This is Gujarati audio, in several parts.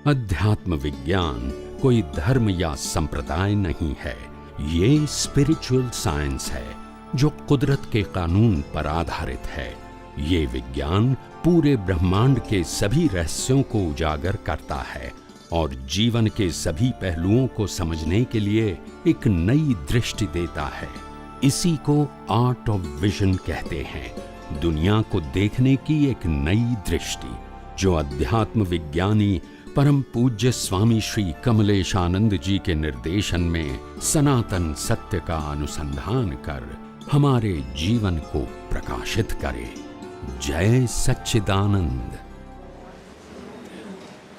अध्यात्म विज्ञान कोई धर्म या संप्रदाय नहीं है, ये स्पिरिचुअल साइंस है जो कुदरत के कानून पर आधारित है। ये विज्ञान पूरे ब्रह्मांड के सभी रहस्यों को उजागर करता है और जीवन के सभी पहलुओं को समझने के लिए एक नई दृष्टि देता है। इसी को आर्ट ऑफ विजन कहते हैं, दुनिया को देखने की एक नई दृष्टि, जो अध्यात्म विज्ञानी परम पूज्य स्वामी श्री कमलेशानंद जी के निर्देशन में सनातन सत्य का अनुसंधान कर हमारे जीवन को प्रकाशित करे। जय सच्चिदानंद।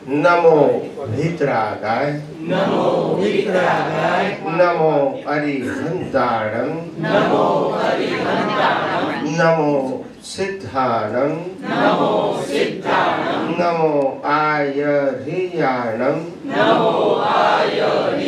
नमो भित्रागाय, नमो विक्रागाय, नमो अरिहंताणं, नमो हरिहंताणं, नमो सिद्धाणं, नमो सिद्धाणं, नमो आयर्याणं, नमो आयर्याणं,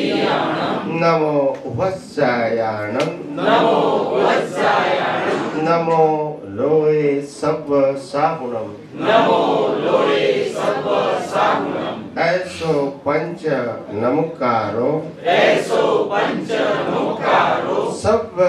नमो वत्सायाणं, नमो वत्सायाणं, नमो लोये सब्ब साहुणं, नमो लोये सब्ब साहुणं, ऐसो पंच नमकारो, ऐसो पंच नमकारो, सब्ब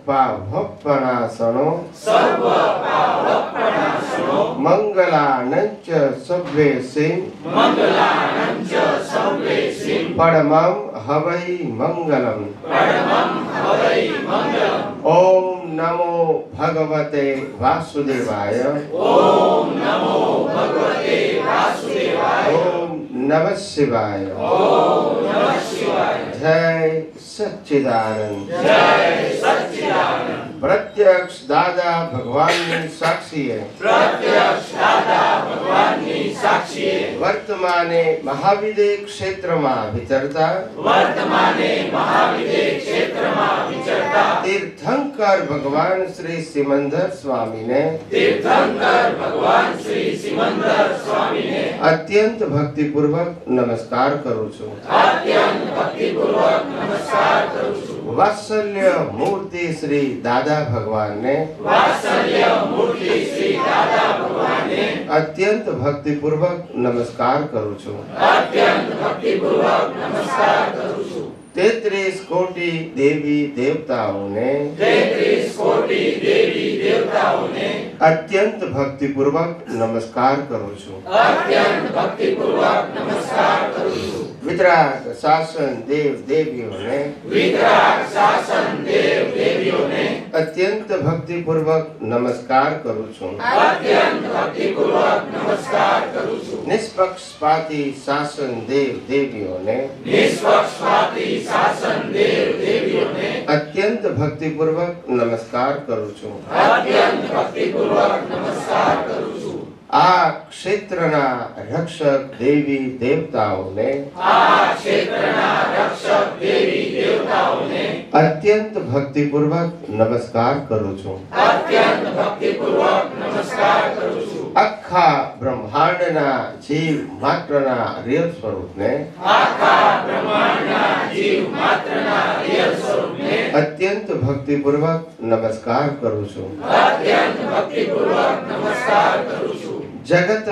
पावपणासनो, सर्व पावपणासनो, मंगलानंच सभ्येसिं, मंगलानं च सर्वेसिं, परमं हवै मंगलम्। परमं हवै मंगलम्। ओम नमो भगवते वासुदेवाय, ओम नमो भगवते वासुदेवाय, ओम नमः शिवाय, ओम नमः शिवाय। जय सच्चिदानंद। जय सच्चिदानंद। प्रत्यक्ष दादा भगवानની સાક્ષીએ प्रत्यक्ष दादा भगवानની સાક્ષીએ વર્તમાને મહાવિદ્ય ક્ષેત્રમાં વિચરતા વર્તમાને મહાવિદ્ય ક્ષેત્રમાં વિચરતા તીર્થંકર ભગવાન શ્રી સિમંદર સ્વામીને તીર્થંકર ભગવાન શ્રી સિમંદર સ્વામીને અત્યંત ભક્તિપૂર્વક નમસ્કાર કરું છું। અત્યંત ભક્તિપૂર્વક નમસ્કાર કરું છું। વાત્સલ્ય મૂર્તિ શ્રી દાદા ભગવાનને વાત્સલ્ય મૂર્તિ શ્રી દાદા ભગવાનને અત્યંત ભક્તિપૂર્વક નમસ્કાર કરું છું। અત્યંત ભક્તિપૂર્વક નમસ્કાર કરું છું। 33 કોટી દેવી દેવતાઓને 33 કોટી દેવી દેવતાઓને અત્યંત ભક્તિપૂર્વક નમસ્કાર કરું છું। અત્યંત ભક્તિપૂર્વક નમસ્કાર કરું છું। વિતરાગ શાસન દેવ દેવીઓને વિતરાગ શાસન દેવ દેવીઓને અત્યંત ભક્તિપૂર્વક નમસ્કાર કરું છું। અત્યંત ભક્તિપૂર્વક નમસ્કાર કરું છું। નિષ્પક્ષપાતી શાસન દેવ દેવીઓને નિષ્પક્ષપાતી શાસન દેવ દેવીઓને અત્યંત ભક્તિપૂર્વક નમસ્કાર કરું છું। અત્યંત ભક્તિપૂર્વક નમસ્કાર કરું છું। આ ક્ષેત્રના રક્ષક દેવી દેવતાઓને આ ક્ષેત્રના રક્ષક દેવી દેવતાઓને અત્યંત ભક્તિપૂર્વક નમસ્કાર કરું છું। અત્યંત ભક્તિપૂર્વક નમસ્કાર કરું છું। આખા બ્રહ્માંડના જીવ માત્રના રિયલ સ્વરૂપને આખા બ્રહ્માંડના જીવ માત્રના રિયલ સ્વરૂપને અત્યંત ભક્તિપૂર્વક નમસ્કાર કરું છું। અત્યંત ભક્તિપૂર્વક નમસ્કાર કરું છું। જગત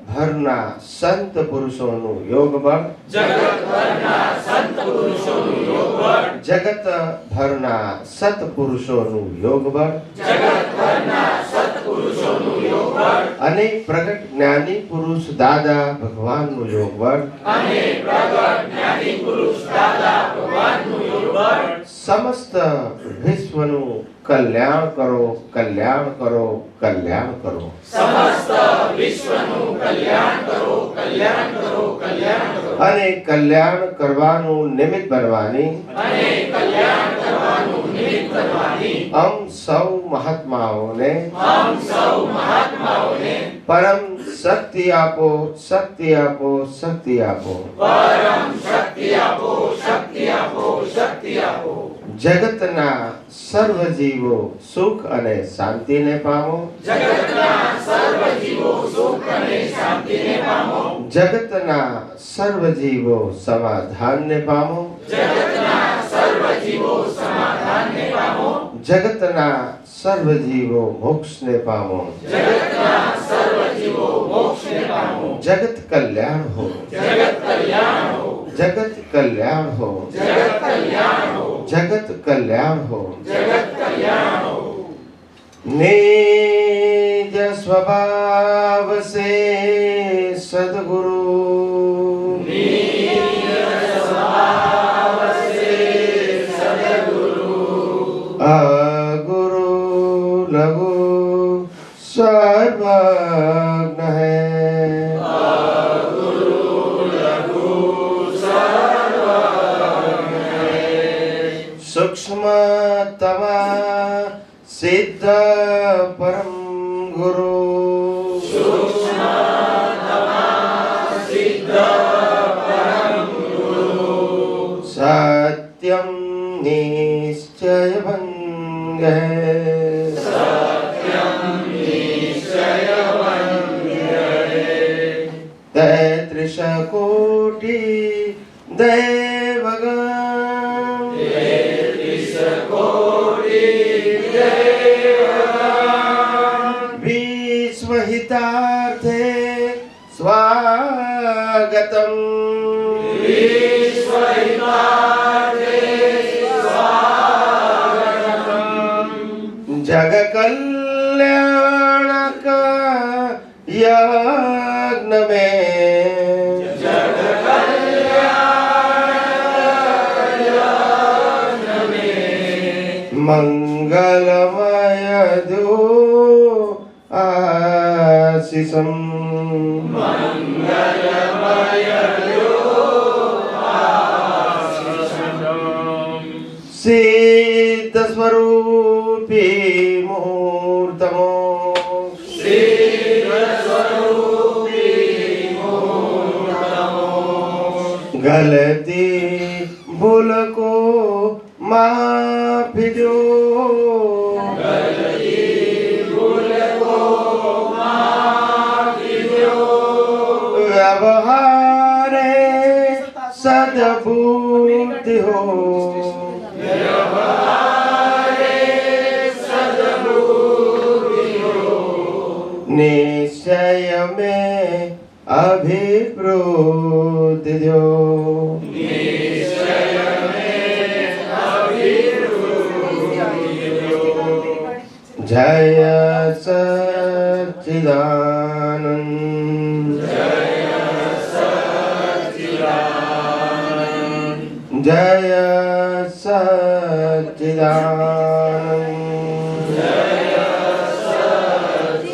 ભરના સંત પુરુષોનું યોગ બળ, જગતભરના સંત પુરુષોનું યોગ બળ, જગત ભરના સત્પુરુષોનું યોગ બળ જગતભરના સત્પુરુષોનું યોગ બળ અને પ્રગટ જ્ઞાની પુરુષ દાદા ભગવાનનું યોગ બળ અને પ્રગટ જ્ઞાની પુરુષ દાદા ભગવાનનું યોગ બળ સમસ્ત વિશ્વનું કલ્યાણ કરો, કલ્યાણ કરો, કલ્યાણ કરો। સમસ્ત વિશ્વનું કલ્યાણ કરો, કલ્યાણ કરો, કલ્યાણ કરો અને કલ્યાણ કરવાનું નિમિત્ત બનવાની અને કલ્યાણ કરવાનું નિમિત્ત બનવાની અમ સૌ મહાત્માઓને આમ સૌ મહાત્માઓને પરમ શક્તિ આપો, શક્તિ આપો, શક્તિ આપો। પરમ શક્તિ આપો, શક્તિ આપો, શક્તિ આપો। જગતના સર્વ જીવો સુખ અને શાંતિને પામો, જગતના સર્વ જીવો સુખ અને શાંતિને પામો, જગતના સર્વ જીવો સમાધાનને પામો, જગતના સર્વ જીવો સમાધાનને પામો, જગતના સર્વ જીવો મોક્ષને પામો। જગતના સર્વ जीवो मोक्ष ने पामो, जगत कल्याण हो, जगत कल्याण हो, जगत कल्याण हो, जगत कल्याण हो, जगत कल्याण हो। जगत कल्याण हो। निज स्वभाव से सद्गुरु, निज स्वभाव से सद्गुरु, अगुरु लघु सर्वज्ञ है, गुरु लघु सर्वज्ञ है, सूक्ष्मतम सिद्ध परम गुरु, सूक्ष्मतम सिद्ध परम गुरु, सत्यम निश्चय भंग है, सत्यम निश्चय वन्द्य है, 33 कोटि देवगण, 33 कोटि देवगण, विश्वहितार्थे स्वागतम्, विश्वहितार्थे स्वागतम्, जग कल्याणक यज्ञ में, जग कल्याण यज्ञ में, मंगलमय दो आशीषम्, मंगलमय यो आशीषम्, सिद्ध स्वरूपी मुहूर्तमो, सिद्ध स्वरूपी मूर्तमो, गलती भूल को माफी दो, गलती भूल को माफी दो, व्यवहारे सद्बुद्धि हो, व्यवहारे सद्बुद्धि हो, निश्चय में अभिवृद्धि दो, निश्चय में अभिवृद्धि दो, जय सच्चिदानंद, जय सच्चिदानंद, जय सच्चिदानंद, जय सच्चिदानंद।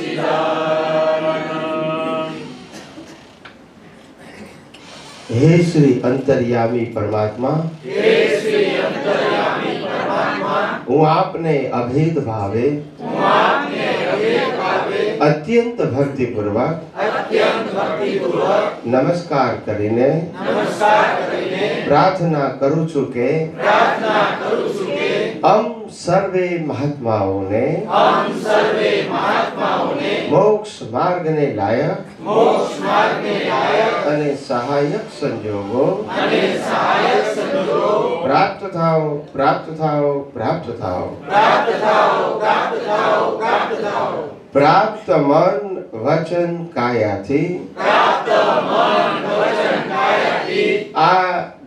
हे श्री अंतर्यामी परमात्मा, हे श्री अंतर्यामी परमात्मा, હું આપને અભેદ ભાવે હું આપને અભેદ ભાવે અત્યંત ભક્તિપૂર્વક અત્યંત ભક્તિપૂર્વક નમસ્કાર કરીને નમસ્કાર કરીને પ્રાર્થના કરું છું કે પ્રાર્થના કરું છું કે અમ સર્વે મહાત્માઓને हम सर्वे महात्माओने મોક્ષ માર્ગને લાયક मोक्ष मार्ग में लायक અને સહાયક સંજોગો अने सहायक संजोगो પ્રાપ્ત થાઓ, પ્રાપ્ત થાઓ, પ્રાપ્ત થાઓ, प्राप्त थाओ, प्राप्त थाओ, प्राप्त थाओ, પ્રાપ્ત મન વચન કાયાથી प्राप्त मन वचन कायाથી આ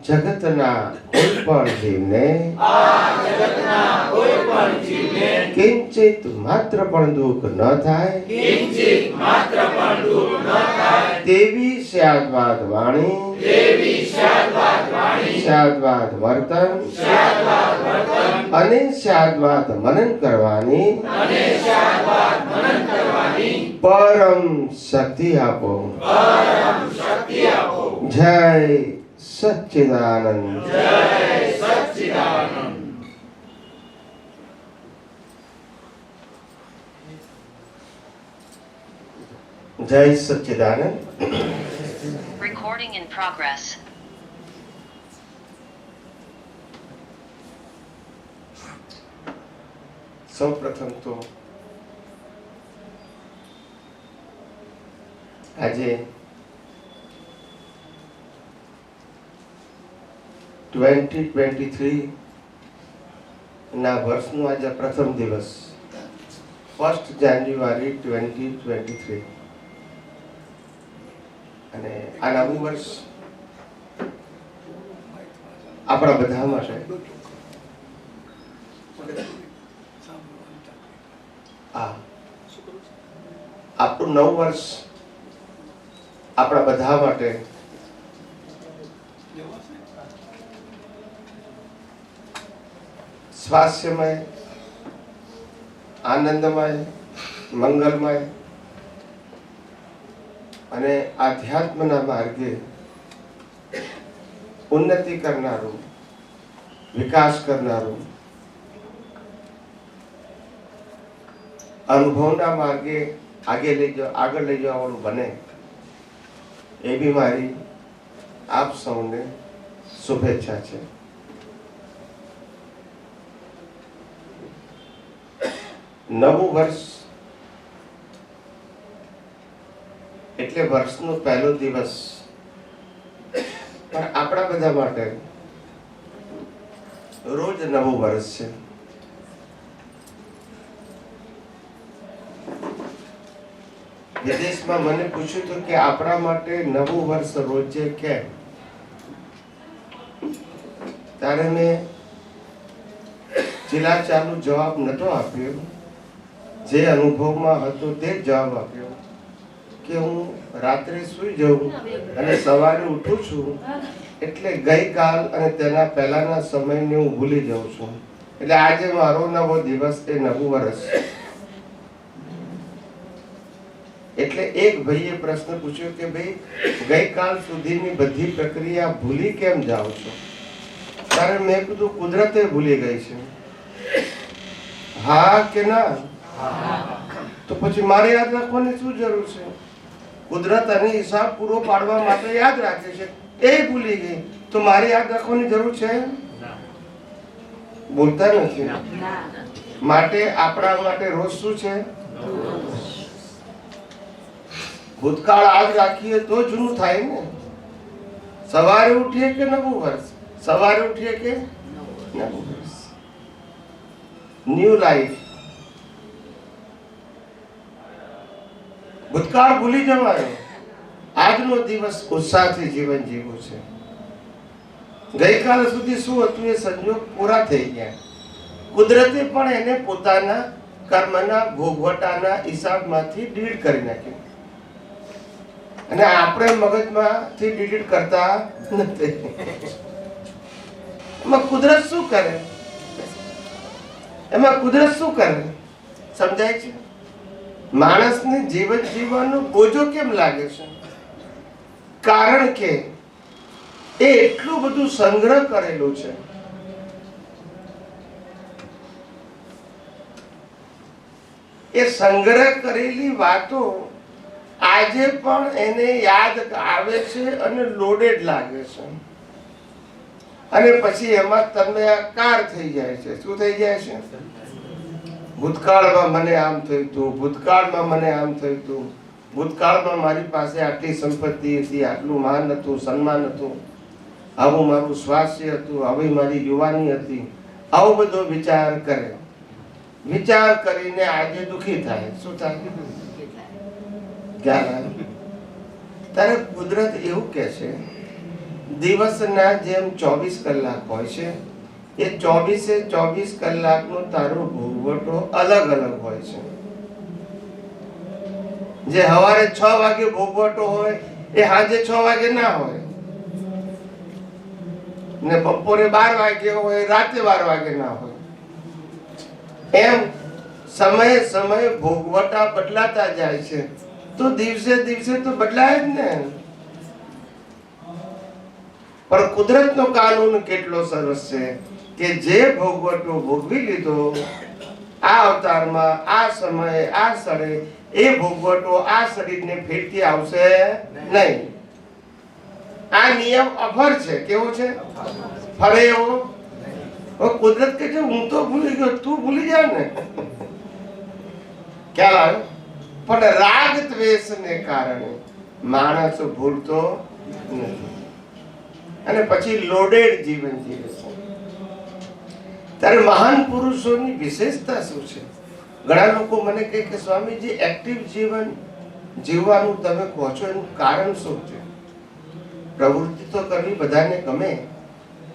જગતના કોઈ પણ જીવને आ जगतना कोई पण जीवने કિંચિત માત્ર પણ દુઃખ ન થાય किंचित मात्र पण दुःख न थाय તેવી સ્યાદવાદ વાણી, देवी शाद्वाद वाणी સ્યાદવાદ વર્તન शाद्वाद वर्तन અને સ્યાદવાદ મનન કરવાની अने शाद्वाद मनन करवानी પરમ શક્તિ આપો। परम शक्ति आपो। જય સચ્ચિદાનંદ। जय सच्चिदानंद। જય સચ્ચિદાનંદ। Recording in progress. સૌ પ્રથમ તો આજે 2023 ના વર્ષનું આજે પ્રથમ દિવસ 1 જાન્યુઆરી 2023 અને આ નવું વર્ષ આપણા બધા માટે આપણું નવું વર્ષ આપણા બધા માટે સ્વાસ્થ્યમય, આનંદમય, મંગલમય અને આધ્યાત્મના માર્ગે ઉન્નતિ કરનારું, વિકાસ કરનારું, અનુભવના માર્ગે આગળ લઈ જવાવાળું બને એવી મારી આપ સૌને શુભેચ્છા છે. નવું વર્ષ એટલે વર્ષનો પહેલો દિવસ, પણ આપણા બધા માટે રોજ નવું વર્ષ છે. વિદેશમાં મને પૂછ્યું હતું કે આપણા માટે નવું વર્ષ રોજે કેમ, ત્યારે મેં ચીલાચાલુ જવાબ નતો આપ્યો. જે અનુભવમાં હતો તે જ જવાબ આપ્યો કે હું રાત્રે સૂઈ જાઉં અને સવારે ઉઠું છું એટલે ગઈકાલ અને તેના પહેલાના સમયને હું ભૂલી જાઉં છું. એટલે આજે મારો નવો દિવસ એ નવું વર્ષ. એટલે એક ભાઈએ પ્રશ્ન પૂછ્યો કે ભાઈ ગઈકાલ સુધીની બધી પ્રક્રિયા ભૂલી કેમ જાઓ છો? ત્યારે મેં કીધું કુદરતે ભૂલી ગઈ છે. હા કે ના? તો પછી મારે યાદ રાખવાની શું જરૂર છે? કુદરત અને હિસાબ પૂરો પાડવા માટે યાદ રાખે છે, એ ભૂલી ગઈ તો મારે યાદ રાખવાની જરૂર છે? બોલતા નથી. માટે આપણા માટે રોજ શું છે? ભૂતકાળ આજ રાખીએ તો જૂનું થાય ને. સવારે ઉઠીએ કે નવું વર્ષ, સવારે ઉઠીએ કે નવું વર્ષ, ન્યુ લાઈફ. ભૂતકાળ ભૂલી જવાનો, આજનો દિવસ ઉત્સાહથી જીવન જીવવું છે. ગઈકાલ સુધી શું હતું એ સંજોગ પૂરા થઈ ગયા. કુદરતે પણ એને પોતાના કર્મના ભોગવટાના હિસાબમાંથી ડીલીટ કરી નાખ્યું અને આપણે મગજમાંથી ડિલીટ કરતા નથી. એમાં કુદરત શું કરે? સમજાય છે? માણસને જીવન જીવવાનો બોજો કેમ લાગે છે? કારણ કે એ એટલું બધું સંગ્રહ કરેલું છે. એ સંગ્રહ કરેલી વાતો આજે પણ એને યાદ આવે છે અને લોડેડ લાગે છે. અને પછી એમાં તન્મયાકાર થઈ જાય છે. શું થઈ જાય છે? ભૂતકાળમાં મને આમ થયું હતું, ભૂતકાળમાં મને આમ થયું હતું, ભૂતકાળમાં મારી પાસે આટલી સંપત્તિ હતી, આટલું માન હતું, સન્માન હતું, આવું મારું સ્વાસ્થ્ય હતું, આવી મારી યુવાની હતી. આવો બધો વિચાર કરે. વિચાર કરીને આજે દુઃખી થાય. શું થાય? ત્યારે કુદરત એવું કે છે દિવસના જેમ 24 કલાક હોય છે, એ 24 કલાકનો તારો ભોગવટો અલગ અલગ હોય છે. જે સવારે 6 વાગે ભોગવટો હોય એ સાંજે 6 વાગે ના હોય, ને બપોરે 12 વાગે હોય, રાતે 12 વાગે ના હોય. એમ સમયે સમયે ભોગવટા બદલાતા જાય છે. તો દિવસે દિવસે તો બદલાય જ ને. પણ કુદરતનો કાનૂન કેટલો સરસ છે કે જે ભોગવટો ભોગવી લીધો આ અવતારમાં, આ સમયે, આ સ્થળે, એ ભોગવટો આ શરીરને ફેરથી આવશે નહીં. આ નિયમ અફર છે. કેવો છે? ફરે એવો. કુદરત કે છે હું તો ભૂલી ગયો, તું ભૂલી જા ને. ખ્યાલ આવ્યો? પણ રાગ દ્વેષને કારણે માણસ ભૂલતો નથી અને પછી લોડેડ જીવન જીવે છે. ત્યારે મહાન પુરુષોની વિશેષતા શું છે? ઘણા લોકો મને કહે કે સ્વામીજી એક્ટિવ જીવન જીવવાનું તમે કહો છો એનું કારણ શું છે? પ્રવૃત્તિ તો કરવી બધાને ગમે,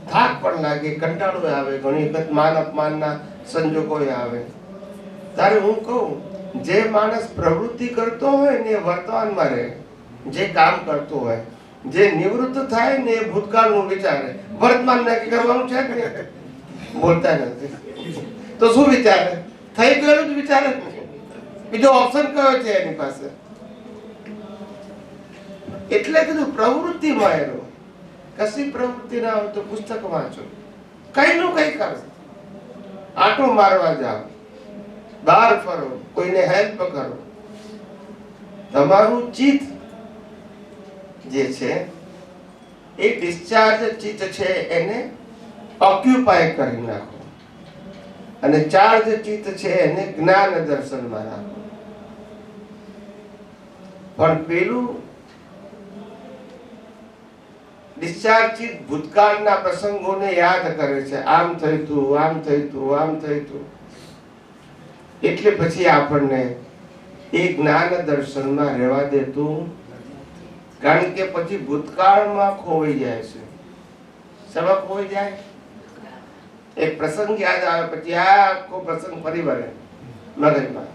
થાક પણ લાગે, કંટાળો આવે, ઘણી વખત માન અપમાનના સંજોગો આવે. ત્યારે હું કહું, જે માણસ પ્રવૃત્તિ કરતો હોય ને એ વર્તમાનમાં રહે, જે કામ કરતો હોય, જે નિવૃત્ત થાય ને એ ભૂતકાળનું વિચારે, વર્તમાન નક્કી કરવાનું છે કે નહીં? બોલતા નથી તો શું વિચારે? થઈ ગયેલું જ વિચારે, બીજો ઓપ્શન કયો છે એની પાસે? એટલે કીધું પ્રવૃત્તિમાં એનો કશી પ્રવૃત્તિ ના હોય તો પુસ્તક વાંચો, કઈ નું કઈ કરો, આંટો મારવા જાઓ, બહાર ફરો, કોઈને હેલ્પ કરો. તમારું ચિત્ત જે છે એ ડિસ્ચાર્જ ચિત્ત છે એને ઓક્યુપાય કરી નાખો, અને ચાર્જ ચિત્ત છે એને જ્ઞાન દર્શનમાં રાખો. પણ પેલું ડિસ્ચાર્જ ચિત્ત ભૂતકાળના પ્રસંગોને યાદ કરે છે, આમ થયું તું, આમ થયું તું, આમ થયું તું. એટલે પછી આપણને એ જ્ઞાન દર્શનમાં રહેવા દેતું, કારણ કે પછી ભૂતકાળમાં ખોવાઈ જાય છે. સબક ખોવાઈ જાય, એક પ્રસંગ યાદ આવે પછી આખો પ્રસંગ ફરી વળે મગજમાં,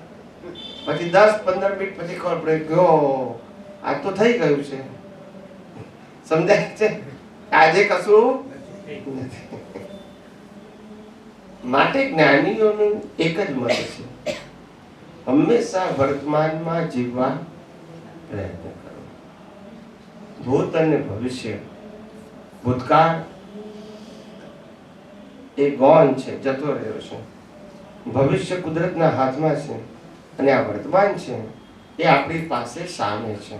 પછી 10-15 મિનિટ પછી ખબર પડે કે આ તો થઈ ગયું છે. સમજાય છે? આજે કશું નથી. માટે જ્ઞાનીઓનું એક જ મત છે, હંમેશા વર્તમાનમાં જીવવા પ્રયત્ન કરો. ભૂત અને ભવિષ્ય, ભૂતકાળ એ ગૌણ છે, જતો રહ્યો છે. ભવિષ્ય કુદરતના હાથમાં છે, અને આ વર્તમાન છે એ આપણી પાસે સામે છે.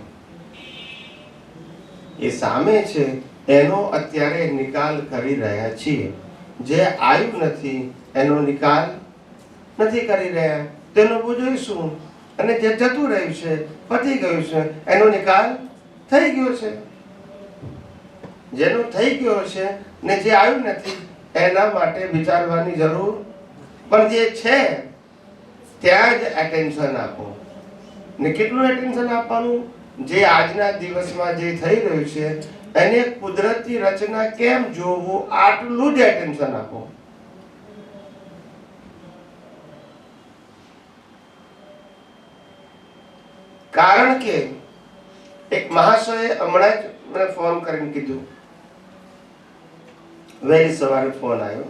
એ સામે છે એનો અત્યારે નિકાલ કરી રહ્યા છીએ. જે આવ્યું નથી એનો નિકાલ નથી કરી રહ્યા, તેનો જોઈશું. અને જે જતું રહ્યું છે, પતી ગયું છે, એનો નિકાલ થઈ ગયો છે. જેનો થઈ ગયો છે ને જે આવ્યું નથી એના માટે વિચારવાની જરૂર, પણ જે છે ત્યાં જ એટેન્શન આપો. ને કેટલું એટેન્શન આપવાનું? જે આજના દિવસમાં જે થઈ રહ્યું છે એને કુદરતી રચના કેમ જોવું, આટલું જ એટેન્શન આપો. કારણ કે એક મહાશયે હમણાં જ મને ફોન કરીને કીધું, વહેલી સવારે ફોન આવ્યો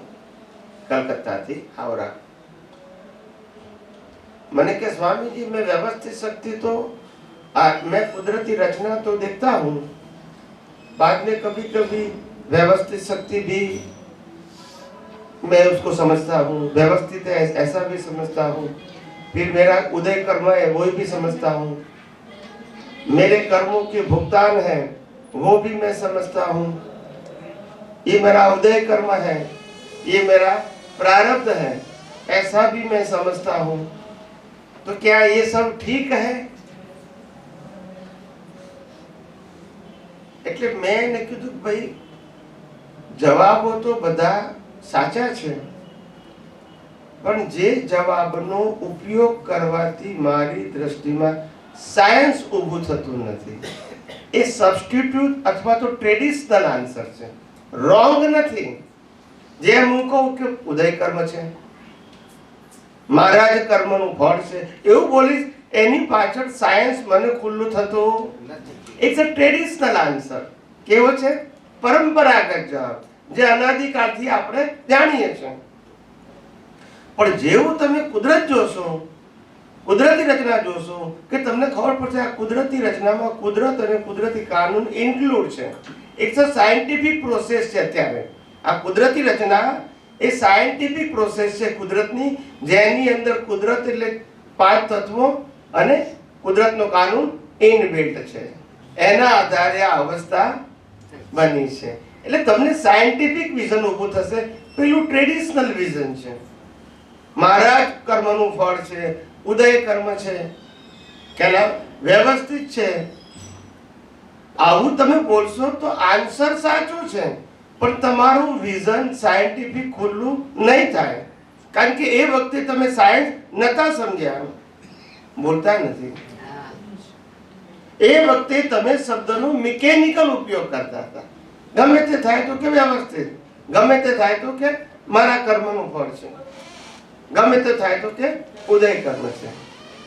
કલકત્તાથી, હાવડા. મને કે स्वामी जी मैं व्यवस्थित शक्ति तो मैं कुदरती रचना तो देखता हूँ, बाद में कभी कभी व्यवस्थित शक्ति भी मैं उसको समझता हूँ, व्यवस्थित है ऐसा भी समझता हूँ, फिर मेरा उदय कर्म है वो भी समझता हूँ, मेरे कर्मों के भुगतान है वो भी मैं समझता हूँ, ये मेरा उदय कर्म है, ये मेरा प्रारब्ध है, ऐसा भी मैं समझता हूँ. तो क्या ये सब ठीक है? એટલે મેં એને કીધું કે ભાઈ જવાબો તો બધા સાચા છે, પણ જે જવાબનો ઉપયોગ કરવાથી મારી દ્રષ્ટિમાં સાયન્સ ઊભું થતું નથી એ સબસ્ટિટ્યુટ અથવા તો ટ્રેડિશનલ આન્સર છે, રોંગ નથી. જેમ હું કહું કે ઉદય કર્મ છે, મારા જ કર્મનું ફળ છે એવું બોલીશ, એની પાછળ સાયન્સ મને ખુલ્લું થતું નથી. It's a traditional answer. કેવો છે? પરંપરાગત જવાબ, જે અનાદિકાળથી આપણે જાણીએ છીએ. પણ જેવું તમે કુદરત જોશો, કુદરતી રચના જોશો, કે તમને ખબર પડશે આ કુદરતી રચનામાં કુદરત અને કુદરતી કાનૂન ઇન્ક્લુડ છે. ઇટ્સ અ સાયન્ટિફિક પ્રોસેસ છે. અત્યારે આ કુદરતી રચના એ સાયન્ટિફિક પ્રોસેસ છે કુદરતની, જેની અંદર કુદરત એટલે 5 તત્વો અને કુદરતનો કાનૂન ઇનબિલ્ટ છે. એના આધારે આ અવસ્થા બની છે. એટલે તમને સાયન્ટિફિક વિઝન ઊભું થશે. પેલું ટ્રેડિશનલ વિઝન છે, મારા જ કર્મનું ફળ છે, ઉદય કર્મ છે, કેલા વ્યવસ્થિત છે. આવું તમે બોલશો તો આન્સર સાચો છે, પણ તમારું વિઝન સાયન્ટિફિક ખુલ્લું નહીં થાય, કારણ કે એ વખતે તમે સાયન્સ નતા સમજ્યા, બોલતા નથી. એ વખતે તમે શબ્દનો મિકેનિકલ ઉપયોગ કરતા હતા. ગમે તે થાય તો કે વ્યવસ્થિત, ગમે તે થાય તો કે મારા કર્મનું ફળ છે, ગમે તે થાય તો કે ઉદય કર્મ છે.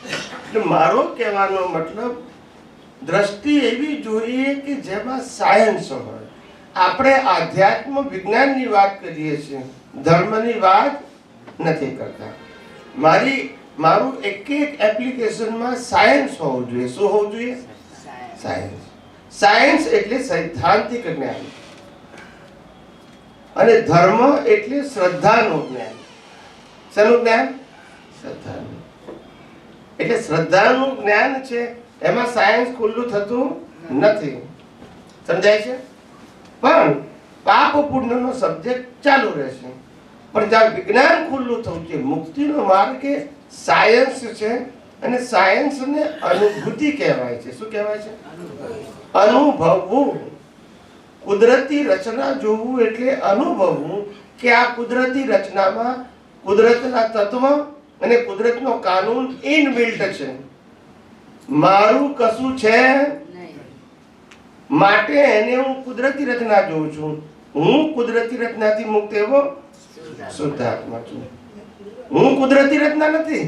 એટલે મારો કહેવાનો મતલબ દ્રષ્ટિ એવી જોઈએ કે જેમાં સાયન્સ હોય. આપણે આધ્યાત્મ વિજ્ઞાનની વાત કરીએ છીએ, ધર્મની વાત નથી કરતા. મારું એક એપ્લિકેશનમાં સાયન્સ હોવું જોઈએ. શું હોવું જોઈએ? સાયન્સ. સાયન્સ એટલે સૈદ્ધાંતિક જ્ઞાન, અને ધર્મ એટલે શ્રદ્ધાનું જ્ઞાન. શેનું જ્ઞાન? શ્રદ્ધાનું. એટલે શ્રદ્ધાનું જ્ઞાન છે, એમાં સાયન્સ ખુલ્લું થતું નથી. સમજાય છે? પણ પાપ પુણ્યનો સબ્જેક્ટ ચાલુ રહેશે. પણ જ્યાં વિજ્ઞાન ખુલ્લું થવું છે, મુક્તિનો માર્ગ એ સાયન્સ છે. અને સાયન્સને અનુભૂતિ કહેવાય છે. શું કહેવાય છે? અનુભવવું. કુદરતી રચના જોવું એટલે અનુભવવું કે આ કુદરતી રચનામાં કુદરતના તત્વ અને કુદરતનો કાનૂન ઇનબિલ્ટ છે. મારું કશું છે માટે એને હું કુદરતી રચના જોઉં છું. હું કુદરતી રચનાથી મુક્ત એવો શુદ્ધાત્મા છું. હું કુદરતી રચના નથી.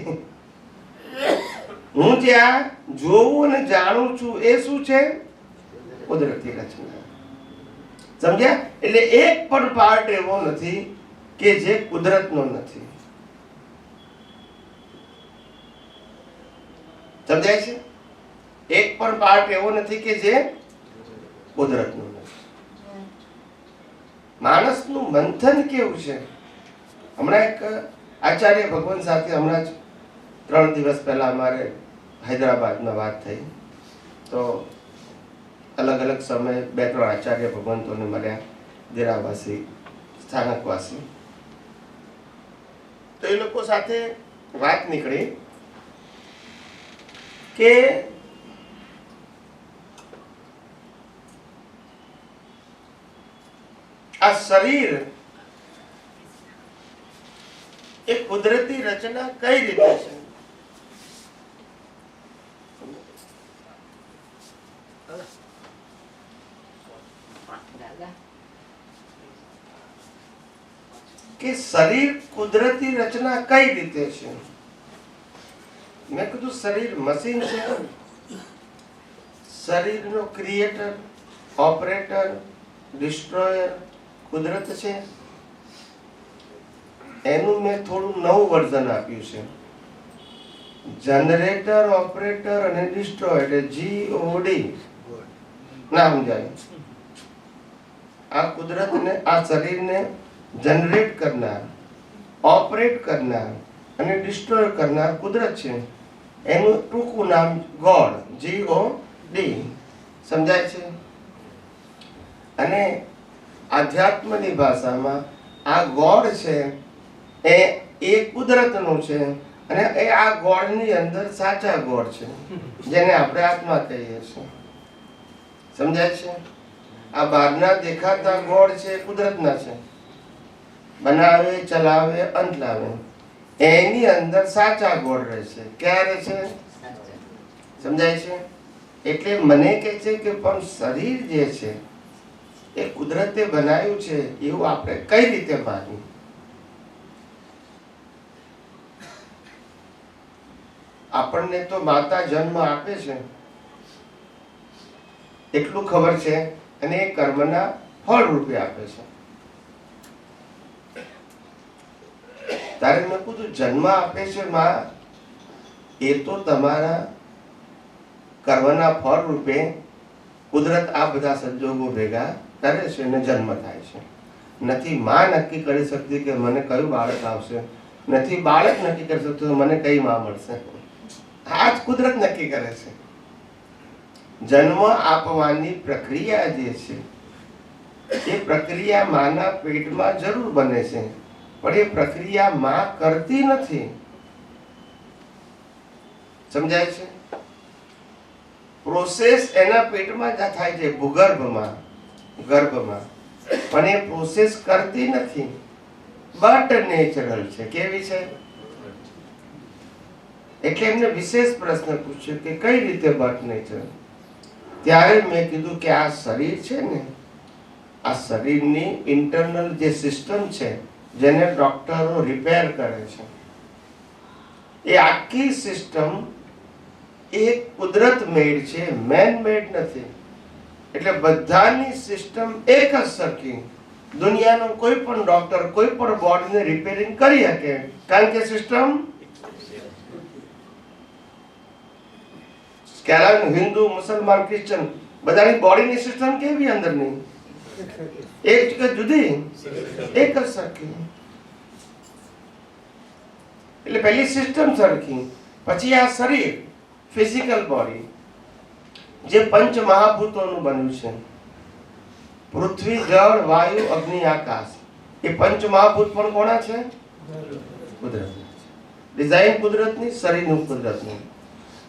હું જે આ જોઉં અને જાણું છું એ શું છે? કુદરતી રચના. સમજ્યા? એટલે એક પણ પાર્ટ એવો નથી કે જે કુદરતનો નથી. સમજાય છે? એક પણ પાર્ટ એવો નથી કે જે કુદરતનો નથી. માણસનું મંથન કેવું છે? હમણાં એક આચાર્ય ભગવાન સાથે હમણાં જ 3 દિવસ પહેલા અમારે હૈદરાબાદમાં વાત થઈ. તો અલગ અલગ સમયે 2-3 આચાર્ય ભગવંતોને મળ્યા, દેરાવાસી, સ્થાનકવાસી. તો એ લોકો સાથે વાત નીકળી કે આ શરીર એ કુદરતી રચના કઈ રીતે છે? કે શરીર કુદરતી રચના કઈ રીતે છે? મેં કીધું શરીર મશીન છે. શરીરનો ક્રિએટર, ઓપરેટર, ડિસ્ટ્રોયર કુદરત છે. એનું મેં થોડું નવું વર્ઝન આપ્યું છે. જનરેટર, ઓપરેટર અને ડિસ્ટ્રોયર, GOD. ના સમજાય? આ કુદરતને, આ શરીરને જનરેટ કરનાર, ઓપરેટ કરનાર અને ડિસ્ટ્રોય કરનાર કુદરત છે. એનું ટૂંકું નામ ગોડ, GOD. સમજાય છે? અને આધ્યાત્મની ભાષામાં આ ગોડ છે એ કુદરતનું છે. અને એ આ ગોડની અંદર સાચા ગોડ છે, જેને આપણે આત્મા કહીએ છીએ. સમજાય છે? આ બહારના દેખાતા ગોડ છે કુદરતના છે, બનાવે, ચલાવે, અંત લાવે. એની અંદર સાચા ગોળ રહે છે. ક્યાં રહે છે? સમજાય છે? એટલે મને કહે છે કે પણ શરીર જે છે એ કુદરતે બનાવ્યું છે એવું આપણે કઈ રીતે માનવું? આપણને તો માતા જન્મ આપે છે એટલું ખબર છે, અને એ કર્મના ફળ રૂપે આપે છે. તારે મેં કીધું જન્મ આપે છે માં, એ તો તમારા કર્મના ફળ રૂપે કુદરત આ બધા સંજોગો ભેગા કરે છે અને જન્મ થાય છે. નથી માં નક્કી કરી શકતી કે મને કયું બાળક આવશે, નથી બાળક નક્કી કરી શકતું મને કઈ માં મળશે. આ જ કુદરત નક્કી કરે છે. જન્મ આપવાની પ્રક્રિયા જે છે એ પ્રક્રિયા માના પેટમાં જરૂર બને છે, પણ એ પ્રક્રિયા માં કરતી નથી. સમજાય છે? પ્રોસેસ એના પેટમાં જ થાય છે, ભૂગર્ભમાં, ગર્ભમાં, પણ એ પ્રોસેસ કરતી નથી. બટ નેચરલ છે. કેવી છે? એટલે એમને વિશેષ પ્રશ્ન પૂછ્યો કે કઈ રીતે બટ નેચરલ? ત્યારે મેં કીધું કે આ શરીર છે ને, આ શરીરની ઇન્ટરનલ જે સિસ્ટમ છે જેને ડોક્ટરો રિપેર કરે છે, એ આખી સિસ્ટમ એ કુદરત મેડ છે, મેન મેડ નથી. એટલે બધાની સિસ્ટમ એક જ સરખી. દુનિયાનો કોઈ પણ ડોક્ટર કોઈ પણ બોડીને રિપેરિંગ કરી શકે, કારણ કે સિસ્ટમ હિન્દુ, મુસલમાન, ક્રિશ્ચન બધાની બોડીની સિસ્ટમ કેવી અંદરની? એક કે જુદી, એક જ સરખી. એટલે પહેલી સિસ્ટમ સરખી, પછી આ શરીર, ફિઝિકલ બોડી જે પંચ મહાભૂતોનું બન્યું છે, પૃથ્વી, જળ, વાયુ, અગ્નિ, આકાશ, એ પંચ મહાભૂત પણ કોના છે? કુદરત. ડિઝાઇન કુદરતની, શરીરનું કુદરતનું.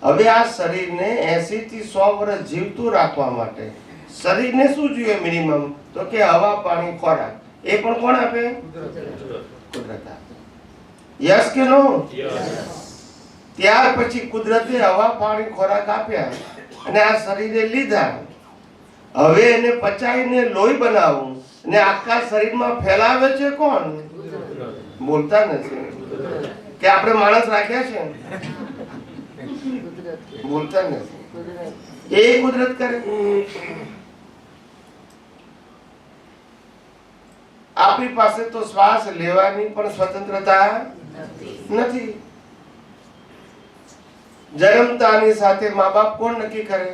હવે આ શરીરને 80 થી 100 વર્ષ જીવતું રાખવા માટે શરીરને શું જોઈએ મિનિમમ? તો કે હવા, પાણી, ખોરાક. એ પણ કોણ આપે? કુદરત આપે. યસ કે નો? ત્યાર પછી કુદરતે હવા, પાણી, ખોરાક આપ્યા અને આ શરીરે લીધા. હવે એને પચાવીને લોહી બનાવવું અને આખા શરીરમાં ફેલાવે છે કોણ? બોલતા નથી કે આપણે માણસ રાખ્યા છે, બોલતા નથી. એ કુદરત કરે. આપણી પાસે તો શ્વાસ લેવાની પણ સ્વતંત્રતા નથી. જન્મતાની સાથે મા બાપ કોણ નક્કી કરે?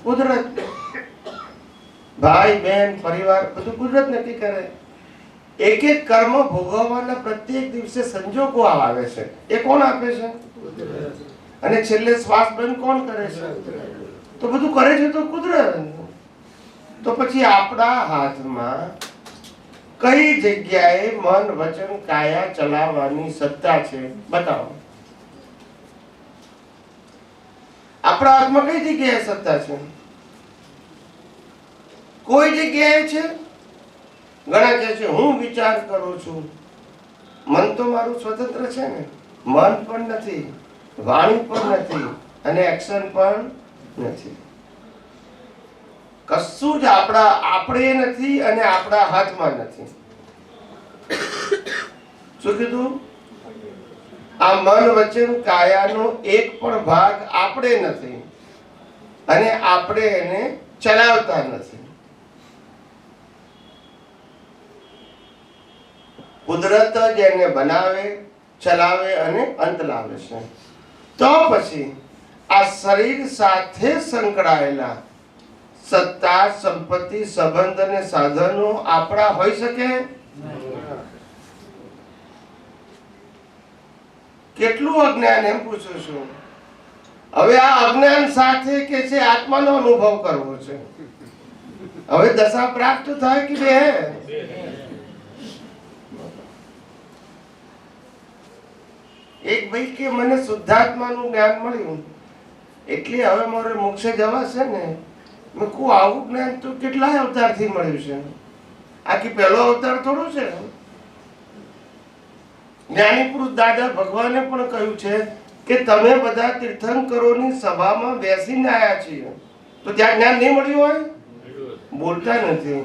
કુદરત. ભાઈ, બહેન, પરિવાર બધું કુદરત નક્કી કરે. એક એક કર્મ ભોગવવાના પ્રત્યેક દિવસે સંજોગો આવે છે, એ કોણ આપે છે? અને છેલ્લે શ્વાસ બંધ કોણ કરે છે? તો બધું કરે છે તો કુદરત. તો પછી આપણા હાથમાં કઈ જગ્યાએ મન, વચન, કાયા ચલાવવાની સત્તા છે? બતાવો. આપણા હાથમાં કઈ જગ્યાએ સત્તા છે? કોઈ જગ્યાએ છે? ઘણા કહે છે હું વિચાર કરું છું. મન તો મારું સ્વતંત્ર છે ને. મન પણ નથી, વાણી પણ નથી અને એક્શન પણ નથી. કશું જ આપણે નથી અને આપણા હાથમાં નથી. શું કીધું? આ મન, વચન, કાયાનો એક પણ ભાગ આપણે નથી અને આપણે એને ચલાવતા નથી. કુદરત જ એને બનાવે, ચલાવે અને અંત લાવે છે. તો પછી આ શરીર સાથે સંકળાયેલા સત્તા, સંપત્તિ, સંબંધ અને સાધનો આપણા હોઈ શકે? કેટલું અજ્ઞાન, એમ પૂછું છું. હવે આ અજ્ઞાન સાથે કે છે આત્માનો અનુભવ કરવો છે. હવે દશા પ્રાપ્ત થાય કે બે? એક ભાઈ કે મને શુદ્ધાત્માનું જ્ઞાન મળ્યું એટલે હવે મારે મોક્ષે જવાશે ને. મેં કહું આવું જ્ઞાન તો કેટલાય અવતારથી મળ્યું છે. આખી પહેલો અવતાર થોડો છે. જ્ઞાની પુરુષ દાદા ભગવાને પણ કહ્યું છે કે તમે બધા તીર્થંકરોની સભામાં બેસીને આવ્યા છીએ, તો ત્યાં જ્ઞાન નહીં મળ્યું હોય? બોલતા નથી.